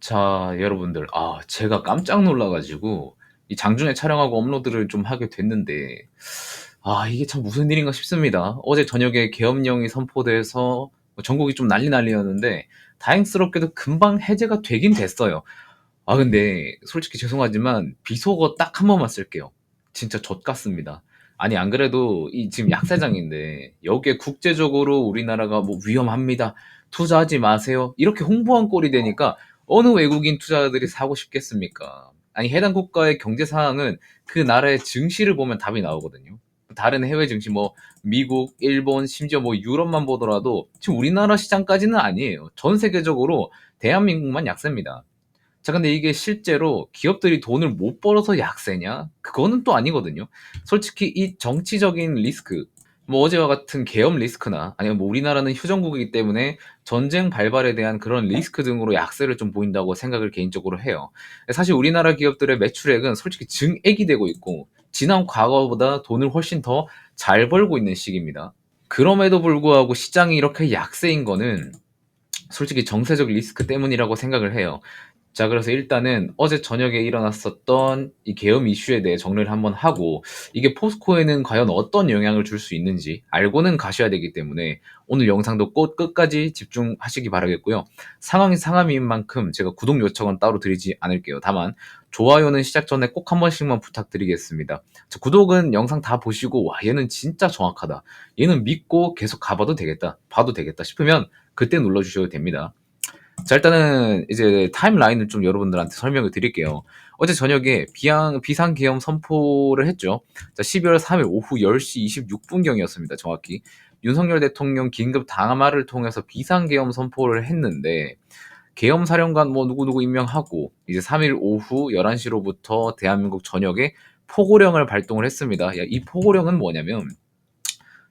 자, 여러분들. 제가 깜짝 놀라 가지고 이 장중에 촬영하고 업로드를 좀 하게 됐는데, 이게 참 무슨 일인가 싶습니다. 어제 저녁에 계엄령이 선포돼서 뭐 전국이 좀 난리였는데 다행스럽게도 금방 해제가 되긴 됐어요. 근데 솔직히 죄송하지만 비속어 딱 한 번만 쓸게요. 진짜 젖 같습니다. 아니, 안 그래도 이 지금 약세장인데 여기에 국제적으로 우리나라가 뭐 위험합니다. 투자하지 마세요. 이렇게 홍보한 꼴이 되니까 어느 외국인 투자자들이 사고 싶겠습니까? 아니, 해당 국가의 경제 상황은 그 나라의 증시를 보면 답이 나오거든요. 다른 해외 증시 뭐 미국, 일본, 심지어 뭐 유럽만 보더라도 지금 우리나라 시장까지는 아니에요. 전 세계적으로 대한민국만 약세입니다. 자, 근데 이게 실제로 기업들이 돈을 못 벌어서 약세냐? 그거는 또 아니거든요. 솔직히 이 정치적인 리스크, 뭐 어제와 같은 계엄 리스크나 아니면 뭐 우리나라는 휴전국이기 때문에 전쟁 발발에 대한 그런 리스크 등으로 약세를 좀 보인다고 생각을 개인적으로 해요. 사실 우리나라 기업들의 매출액은 솔직히 증액이 되고 있고 지난 과거보다 돈을 훨씬 더 잘 벌고 있는 시기입니다. 그럼에도 불구하고 시장이 이렇게 약세인 거는 솔직히 정세적 리스크 때문이라고 생각을 해요. 자, 그래서 일단은 어제 저녁에 일어났었던 이 계엄 이슈에 대해 정리를 한번 하고, 이게 포스코에는 과연 어떤 영향을 줄 수 있는지 알고는 가셔야 되기 때문에 오늘 영상도 꼭 끝까지 집중하시기 바라겠고요. 상황이 상함인 만큼 제가 구독 요청은 따로 드리지 않을게요. 다만 좋아요는 시작 전에 꼭 한 번씩만 부탁드리겠습니다. 자, 구독은 영상 다 보시고 와, 얘는 진짜 정확하다, 얘는 믿고 계속 가봐도 되겠다, 봐도 되겠다 싶으면 그때 눌러주셔도 됩니다. 자, 일단은 이제 타임라인을 좀 여러분들한테 설명을 드릴게요. 어제 저녁에 비상계엄 선포를 했죠. 자, 12월 3일 오후 10시 26분경이었습니다. 정확히. 윤석열 대통령 긴급 당화를 통해서 비상계엄 선포를 했는데, 계엄 사령관 뭐 누구누구 임명하고, 이제 3일 오후 11시로부터 대한민국 전역에 포고령을 발동을 했습니다. 야, 이 포고령은 뭐냐면,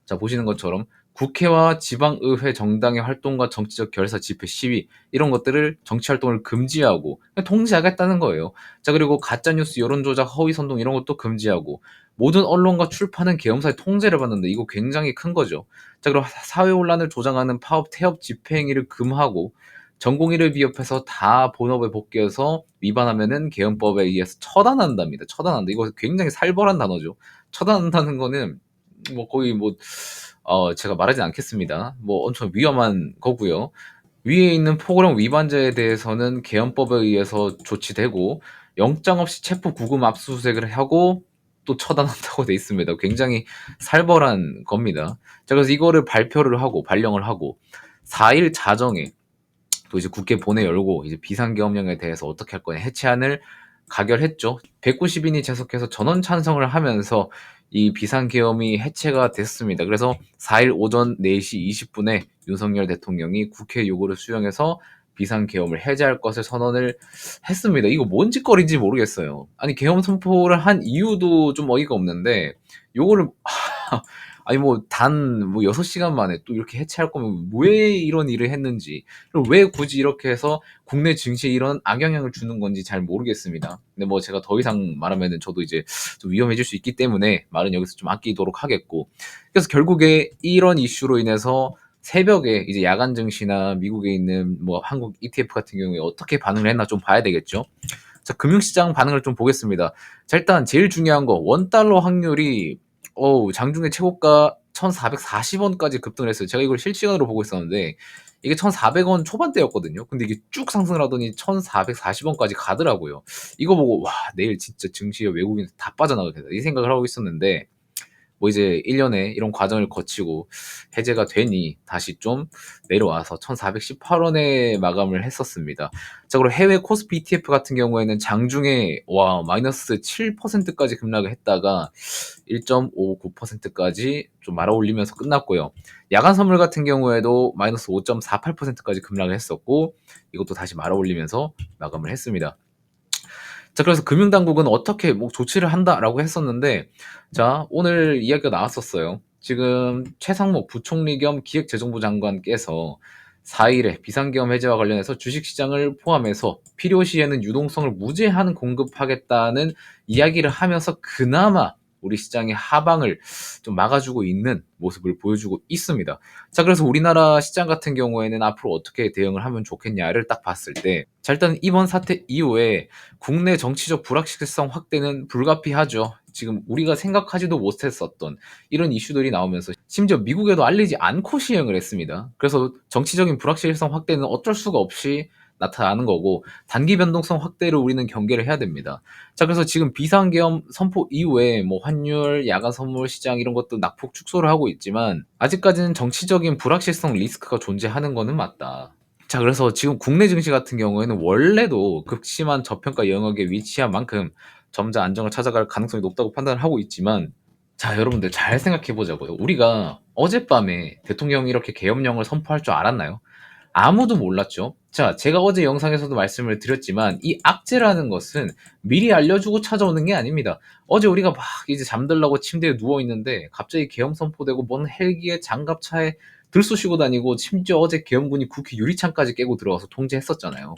자, 보시는 것처럼 국회와 지방의회 정당의 활동과 정치적 결사, 집회, 시위 이런 것들을 정치 활동을 금지하고 통제하겠다는 거예요. 자, 그리고 가짜뉴스, 여론조작, 허위선동 이런 것도 금지하고 모든 언론과 출판은 계엄사의 통제를 받는데 이거 굉장히 큰 거죠. 자, 그리고 사회혼란을 조장하는 파업, 태업, 집회행위를 금하고 전공의를 비협해서 다 본업에 복귀해서 위반하면은 계엄법에 의해서 처단한답니다. 처단한다. 이거 굉장히 살벌한 단어죠. 처단한다는 거는 뭐 거의 뭐 제가 말하진 않겠습니다. 뭐 엄청 위험한 거고요. 위에 있는 포고령 위반자에 대해서는 계엄법에 의해서 조치되고 영장 없이 체포 구금 압수수색을 하고 또 처단한다고 돼 있습니다. 굉장히 살벌한 겁니다. 자, 그래서 이거를 발표를 하고 발령을 하고 4일 자정에 또 이제 국회 본회 열고 이제 비상계엄령에 대해서 어떻게 할 거냐 해체안을 가결했죠. 190인이 재석해서 전원 찬성을 하면서 이 비상계엄이 해체가 됐습니다. 그래서 4일 오전 4시 20분에 윤석열 대통령이 국회 요구를 수용해서 비상계엄을 해제할 것을 선언을 했습니다. 이거 뭔 짓거리인지 모르겠어요. 아니, 계엄 선포를 한 이유도 좀 어이가 없는데 요거를 아니 뭐 단 뭐 6시간 만에 또 이렇게 해체할 거면 왜 이런 일을 했는지, 그리고 왜 굳이 이렇게 해서 국내 증시에 이런 악영향을 주는 건지 잘 모르겠습니다. 근데 뭐 제가 더 이상 말하면은 저도 이제 좀 위험해질 수 있기 때문에 말은 여기서 좀 아끼도록 하겠고. 그래서 결국에 이런 이슈로 인해서 새벽에 이제 야간 증시나 미국에 있는 뭐 한국 ETF 같은 경우에 어떻게 반응을 했나 좀 봐야 되겠죠. 자, 금융시장 반응을 좀 보겠습니다. 자, 일단 제일 중요한 거 원달러 확률이 장중에 최고가 1,440원까지 급등을 했어요. 제가 이걸 실시간으로 보고 있었는데 이게 1,400원 초반대였거든요. 근데 이게 쭉 상승을 하더니 1,440원까지 가더라고요. 이거 보고 와, 내일 진짜 증시에 외국인 다 빠져나가겠다 이 생각을 하고 있었는데, 뭐 이제 1년에 이런 과정을 거치고 해제가 되니 다시 좀 내려와서 1,418원에 마감을 했었습니다. 자, 그리고 해외 코스피 ETF 같은 경우에는 장중에 와 마이너스 7%까지 급락을 했다가 1.59%까지 좀 말아 올리면서 끝났고요. 야간 선물 같은 경우에도 마이너스 5.48%까지 급락을 했었고 이것도 다시 말아 올리면서 마감을 했습니다. 자, 그래서 금융당국은 어떻게 뭐 조치를 한다라고 했었는데, 자, 오늘 이야기가 나왔었어요. 지금 최상목 부총리 겸 기획재정부 장관께서 4일에 비상계엄 해제와 관련해서 주식시장을 포함해서 필요시에는 유동성을 무제한 공급하겠다는 이야기를 하면서 그나마 우리 시장의 하방을 좀 막아주고 있는 모습을 보여주고 있습니다. 자, 그래서 우리나라 시장 같은 경우에는 앞으로 어떻게 대응을 하면 좋겠냐를 딱 봤을 때, 자, 일단 이번 사태 이후에 국내 정치적 불확실성 확대는 불가피하죠. 지금 우리가 생각하지도 못했었던 이런 이슈들이 나오면서 심지어 미국에도 알리지 않고 시행을 했습니다. 그래서 정치적인 불확실성 확대는 어쩔 수가 없이 나타나는 거고, 단기 변동성 확대를 우리는 경계를 해야 됩니다. 자, 그래서 지금 비상계엄 선포 이후에 뭐 환율, 야간 선물 시장 이런 것도 낙폭 축소를 하고 있지만 아직까지는 정치적인 불확실성 리스크가 존재하는 거는 맞다. 자, 그래서 지금 국내 증시 같은 경우에는 원래도 극심한 저평가 영역에 위치한 만큼 점차 안정을 찾아갈 가능성이 높다고 판단을 하고 있지만, 자, 여러분들 잘 생각해 보자고요. 우리가 어젯밤에 대통령이 이렇게 계엄령을 선포할 줄 알았나요? 아무도 몰랐죠. 자, 제가 어제 영상에서도 말씀을 드렸지만 이 악재라는 것은 미리 알려주고 찾아오는 게 아닙니다. 어제 우리가 막 이제 잠들라고 침대에 누워 있는데 갑자기 계엄 선포되고 뭔 헬기에 장갑차에 들쑤시고 다니고, 심지어 어제 계엄군이 국회 유리창까지 깨고 들어와서 통제했었잖아요.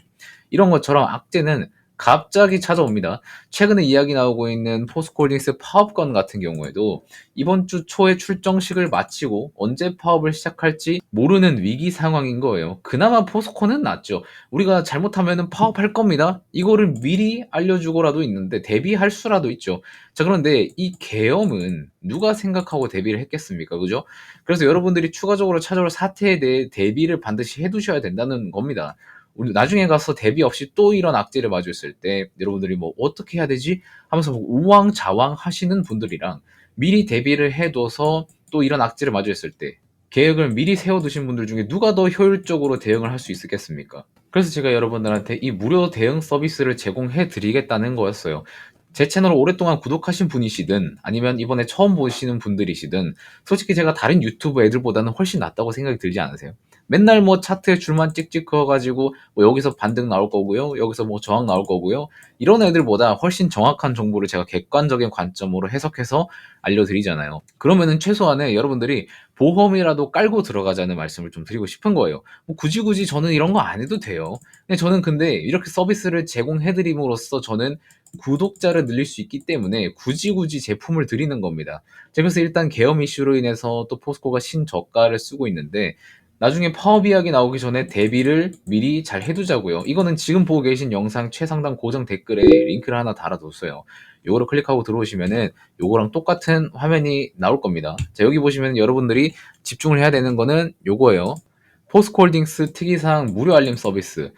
이런 것처럼 악재는 갑자기 찾아옵니다. 최근에 이야기 나오고 있는 포스코홀딩스 파업건 같은 경우에도 이번 주 초에 출정식을 마치고 언제 파업을 시작할지 모르는 위기 상황인 거예요. 그나마 포스코는 낫죠. 우리가 잘못하면 파업할 겁니다. 이거를 미리 알려주고라도 있는데 대비할 수라도 있죠. 자, 그런데 이 계엄은 누가 생각하고 대비를 했겠습니까? 그죠? 그래서 여러분들이 추가적으로 찾아올 사태에 대해 대비를 반드시 해두셔야 된다는 겁니다. 우리 나중에 가서 대비 없이 또 이런 악재를 마주했을 때 여러분들이 뭐 어떻게 해야 되지? 하면서 뭐 우왕좌왕 하시는 분들이랑 미리 대비를 해둬서 또 이런 악재를 마주했을 때 계획을 미리 세워두신 분들 중에 누가 더 효율적으로 대응을 할 수 있겠습니까? 그래서 제가 여러분들한테 이 무료 대응 서비스를 제공해 드리겠다는 거였어요. 제 채널을 오랫동안 구독하신 분이시든 아니면 이번에 처음 보시는 분들이시든 솔직히 제가 다른 유튜브 애들보다는 훨씬 낫다고 생각이 들지 않으세요? 맨날 뭐 차트에 줄만 찍찍 그어가지고 뭐 여기서 반등 나올 거고요, 여기서 뭐 저항 나올 거고요, 이런 애들보다 훨씬 정확한 정보를 제가 객관적인 관점으로 해석해서 알려드리잖아요. 그러면은 최소한의 여러분들이 보험이라도 깔고 들어가자는 말씀을 좀 드리고 싶은 거예요. 뭐 굳이 저는 이런 거 안 해도 돼요. 저는 근데 이렇게 서비스를 제공해드림으로써 저는 구독자를 늘릴 수 있기 때문에 굳이 제품을 드리는 겁니다. 그래서 일단 계엄 이슈로 인해서 또 포스코가 신저가를 쓰고 있는데, 나중에 파업 이야기 나오기 전에 대비를 미리 잘 해두자고요. 이거는 지금 보고 계신 영상 최상단 고정 댓글에 링크를 하나 달아뒀어요. 요거를 클릭하고 들어오시면은 요거랑 똑같은 화면이 나올 겁니다. 자, 여기 보시면 여러분들이 집중을 해야 되는 거는 요거예요. 포스코홀딩스 특이사항 무료 알림 서비스.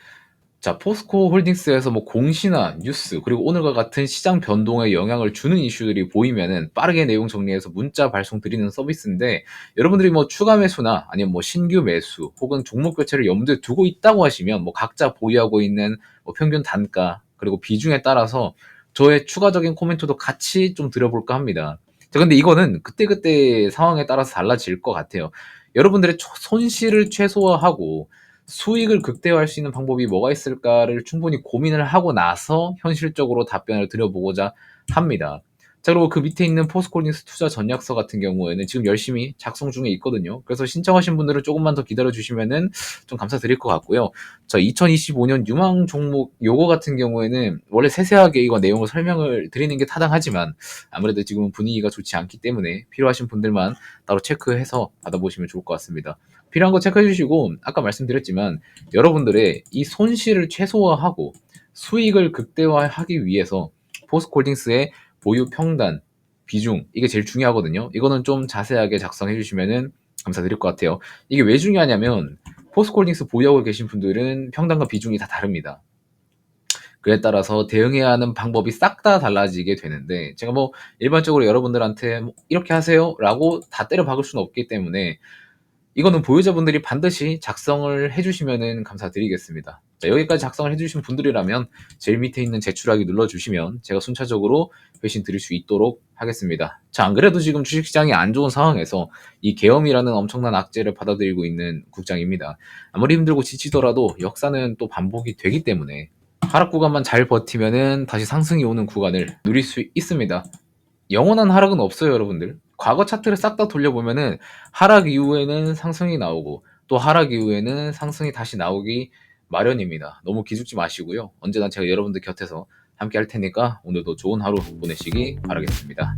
자, 포스코 홀딩스에서 뭐 공시나 뉴스, 그리고 오늘과 같은 시장 변동에 영향을 주는 이슈들이 보이면은 빠르게 내용 정리해서 문자 발송 드리는 서비스인데, 여러분들이 뭐 추가 매수나 아니면 뭐 신규 매수 혹은 종목 교체를 염두에 두고 있다고 하시면 뭐 각자 보유하고 있는 뭐 평균 단가 그리고 비중에 따라서 저의 추가적인 코멘트도 같이 좀 드려볼까 합니다. 자, 근데 이거는 그때그때 상황에 따라서 달라질 것 같아요. 여러분들의 손실을 최소화하고 수익을 극대화할 수 있는 방법이 뭐가 있을까를 충분히 고민을 하고 나서 현실적으로 답변을 드려보고자 합니다. 자, 그리고 그 밑에 있는 포스코홀딩스 투자 전략서 같은 경우에는 지금 열심히 작성 중에 있거든요. 그래서 신청하신 분들은 조금만 더 기다려 주시면은 좀 감사드릴 것 같고요. 자, 2025년 유망 종목 요거 같은 경우에는 원래 세세하게 이거 내용을 설명을 드리는 게 타당하지만 아무래도 지금 분위기가 좋지 않기 때문에 필요하신 분들만 따로 체크해서 받아보시면 좋을 것 같습니다. 필요한 거 체크해 주시고, 아까 말씀드렸지만 여러분들의 이 손실을 최소화하고 수익을 극대화하기 위해서 포스코홀딩스의 보유 평단, 비중, 이게 제일 중요하거든요. 이거는 좀 자세하게 작성해 주시면은 감사드릴 것 같아요. 이게 왜 중요하냐면 포스코홀딩스 보유하고 계신 분들은 평단과 비중이 다 다릅니다. 그에 따라서 대응해야 하는 방법이 싹 다 달라지게 되는데, 제가 뭐 일반적으로 여러분들한테 뭐 이렇게 하세요 라고 다 때려 박을 수는 없기 때문에 이거는 보유자분들이 반드시 작성을 해주시면 감사드리겠습니다. 자, 여기까지 작성을 해주신 분들이라면 제일 밑에 있는 제출하기 눌러주시면 제가 순차적으로 회신 드릴 수 있도록 하겠습니다. 자, 안 그래도 지금 주식시장이 안 좋은 상황에서 이 계엄이라는 엄청난 악재를 받아들이고 있는 국장입니다. 아무리 힘들고 지치더라도 역사는 또 반복이 되기 때문에 하락 구간만 잘 버티면은 다시 상승이 오는 구간을 누릴 수 있습니다. 영원한 하락은 없어요, 여러분들. 과거 차트를 싹 다 돌려보면은 하락 이후에는 상승이 나오고 또 하락 이후에는 상승이 다시 나오기 마련입니다. 너무 기죽지 마시고요. 언제나 제가 여러분들 곁에서 함께 할 테니까 오늘도 좋은 하루 보내시기 바라겠습니다.